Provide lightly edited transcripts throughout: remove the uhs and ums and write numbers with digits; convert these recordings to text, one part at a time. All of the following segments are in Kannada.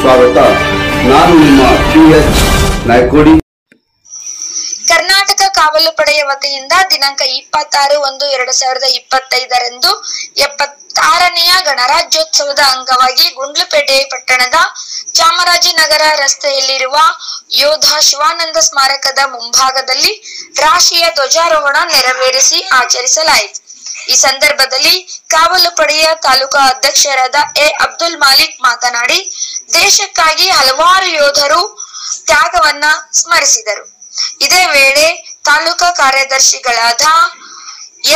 ಸ್ವಾಗತ. ನಾನು ನಿಮ್ಮ PS ನಾಯ್ಕೋಡಿ. ಕರ್ನಾಟಕ ಕಾವಲು ಪಡೆಯ ವತಿಯಿಂದ ದಿನಾಂಕ 26/1/2025 76ನೇ ಗಣರಾಜ್ಯೋತ್ಸವದ ಅಂಗವಾಗಿ ಗುಂಡ್ಲುಪೇಟೆ ಪಟ್ಟಣದ ಚಾಮರಾಜನಗರ ರಸ್ತೆಯಲ್ಲಿರುವ ಯೋಧ ಶಿವಾನಂದ ಸ್ಮಾರಕದ ಮುಂಭಾಗದಲ್ಲಿ ರಾಷ್ಟ್ರೀಯ ಧ್ವಜಾರೋಹಣ ನೆರವೇರಿಸಿ ಆಚರಿಸಲಾಯಿತು. ಈ ಸಂದರ್ಭದಲ್ಲಿ ಕಾವಲು ಪಡೆಯ ತಾಲೂಕಾ ಅಧ್ಯಕ್ಷರಾದ ಎ ಅಬ್ದುಲ್ ಮಾಲಿಕ್ ಮಾತನಾಡಿ, ದೇಶಕ್ಕಾಗಿ ಹಲವಾರು ಯೋಧರು ತ್ಯಾಗವನ್ನ ಸ್ಮರಿಸಿದರು. ಇದೇ ವೇಳೆ ತಾಲೂಕಾ ಕಾರ್ಯದರ್ಶಿಗಳಾದ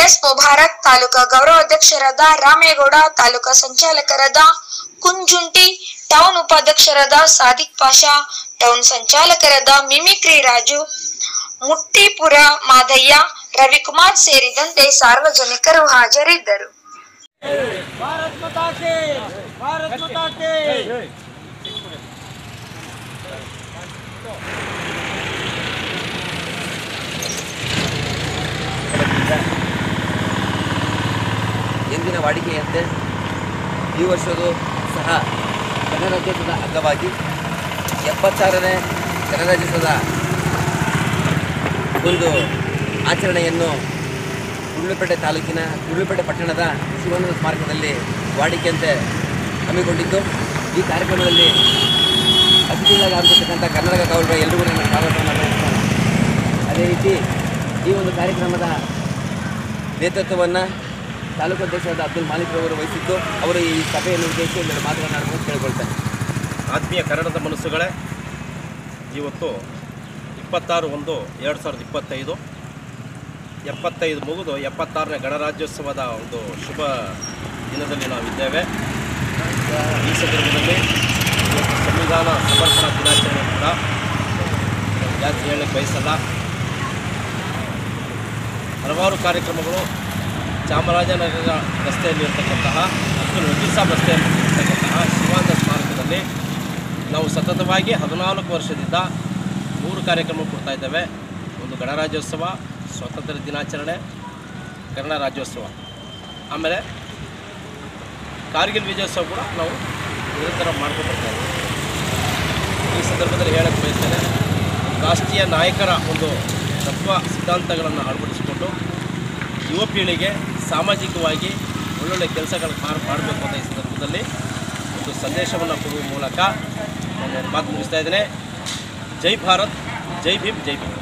ಎಸ್ ಮುಬಾರಕ್, ತಾಲೂಕಾ ಗೌರವಾಧ್ಯಕ್ಷರಾದ ರಾಮೇಗೌಡ, ತಾಲೂಕಾ ಸಂಚಾಲಕರಾದ ಕುಂಜುಂಟಿ, ಟೌನ್ ಉಪಾಧ್ಯಕ್ಷರಾದ ಸಾದಿಕ್ ಪಾಷಾ, ಟೌನ್ ಸಂಚಾಲಕರಾದ ಮಿಮಿಕ್ರಿ ರಾಜು, ಮುಟ್ಟಿಪುರ ಮಾದಯ್ಯ, ರವಿಕುಮಾರ್ ಸೇರಿದಂತೆ ಸಾರ್ವಜನಿಕರು ಹಾಜರಿದ್ದರು. ಎಂದಿನ ವಾಡಿಕೆಯಂತೆ ಈ ವರ್ಷವೂ ಸಹ ಗಣರಾಜ್ಯೋತ್ಸವದ ಅಂಗವಾಗಿ 76ನೇ ಗಣರಾಜ್ಯೋತ್ಸವದ ಒಂದು ಆಚರಣೆಯನ್ನು ಗುಂಡ್ಲುಪೇಟೆ ತಾಲೂಕಿನ ಗುಂಡ್ಲುಪೇಟೆ ಪಟ್ಟಣದ ಶಿವಾನಂದ ಸ್ಮಾರಕದಲ್ಲಿ ವಾಡಿಕೆಯಂತೆ ಹಮ್ಮಿಕೊಂಡಿದ್ದು, ಈ ಕಾರ್ಯಕ್ರಮದಲ್ಲಿ ಅತಿಥಿಗಳಾಗಿ ಆಗತಕ್ಕಂಥ ಕರ್ನಾಟಕ ಕಾವಲು ಎಲ್ಲರಿಗೂ ನನ್ನ ಸ್ವಾಗತವನ್ನು ಬಯಸುತ್ತೇನೆ. ಅದೇ ರೀತಿ ಈ ಒಂದು ಕಾರ್ಯಕ್ರಮದ ನೇತೃತ್ವವನ್ನು ತಾಲೂಕು ಅಧ್ಯಕ್ಷರಾದ ಅಬ್ದುಲ್ ಮಾಲಿಕ್ ಅವರು ವಹಿಸಿದ್ದು, ಅವರು ಈ ಸಭೆಯನ್ನು ಉದ್ದೇಶಿಸಿ ಎರಡು ಮಾತನಾಡಲು ಕೇಳಿಕೊಳ್ತಾರೆ. ಆತ್ಮೀಯ ಕನ್ನಡದ ಮನಸ್ಸುಗಳೇ, ಇವತ್ತು 26/1/2025 75 ಮುಗಿದು 76ನೇ ಗಣರಾಜ್ಯೋತ್ಸವದ ಒಂದು ಶುಭ ದಿನದಲ್ಲಿ ನಾವಿದ್ದೇವೆ. ಈ ಸಂದರ್ಭದಲ್ಲಿ ಇವತ್ತು ಸಂವಿಧಾನ ಸಮರ್ಪಣಾ ದಿನಾಚರಣೆ ಕೂಡ ಜಾಸ್ತಿ ಹೇಳಕ್ಕೆ ಬಯಸಲ್ಲ. ಹಲವಾರು ಕಾರ್ಯಕ್ರಮಗಳು ಚಾಮರಾಜನಗರ ರಸ್ತೆಯಲ್ಲಿರ್ತಕ್ಕಂತಹ ಅಬ್ದುಲ್ ವಕೀಲ್ ಸಾಬ್ ರಸ್ತೆಯಲ್ಲಿರ್ತಕ್ಕಂತಹ ಶಿವಾನಂದ ಸ್ಮಾರಕದಲ್ಲಿ ನಾವು ಸತತವಾಗಿ 14 ವರ್ಷದಿಂದ 3 ಕಾರ್ಯಕ್ರಮ ಕೊಡ್ತಾ ಇದ್ದೇವೆ. ಒಂದು ಗಣರಾಜ್ಯೋತ್ಸವ, ಸ್ವಾತಂತ್ರ್ಯ ದಿನಾಚರಣೆ, ಕನ್ನಡ ರಾಜ್ಯೋತ್ಸವ, ಆಮೇಲೆ ಕಾರ್ಗಿಲ್ ವಿಜಯೋತ್ಸವ ಕೂಡ ನಾವು ನಿರಂತರ ಮಾಡ್ಕೊಂಡು ಬರ್ತಾ ಇದ್ದೀವಿ. ಈ ಸಂದರ್ಭದಲ್ಲಿ ಹೇಳಕ್ಕೆ ಬಯಸ್ತೇನೆ, ರಾಷ್ಟ್ರೀಯ ನಾಯಕರ ಒಂದು ತತ್ವ ಸಿದ್ಧಾಂತಗಳನ್ನು ಅಳವಡಿಸಿಕೊಂಡು ಯುವ ಪೀಳಿಗೆ ಸಾಮಾಜಿಕವಾಗಿ ಒಳ್ಳೊಳ್ಳೆ ಕೆಲಸಗಳನ್ನು ಮಾಡಬೇಕು ಅಂತ ಈ ಸಂದರ್ಭದಲ್ಲಿ ಒಂದು ಸಂದೇಶವನ್ನು ಕೊಡುವ ಮೂಲಕ ನಾನು ಮಾತು ಮುಗಿಸ್ತಾ ಇದ್ದೇನೆ. ಜೈ ಭಾರತ್, ಜೈ ಭೀಮ್, ಜೈ ಭೀಮ್.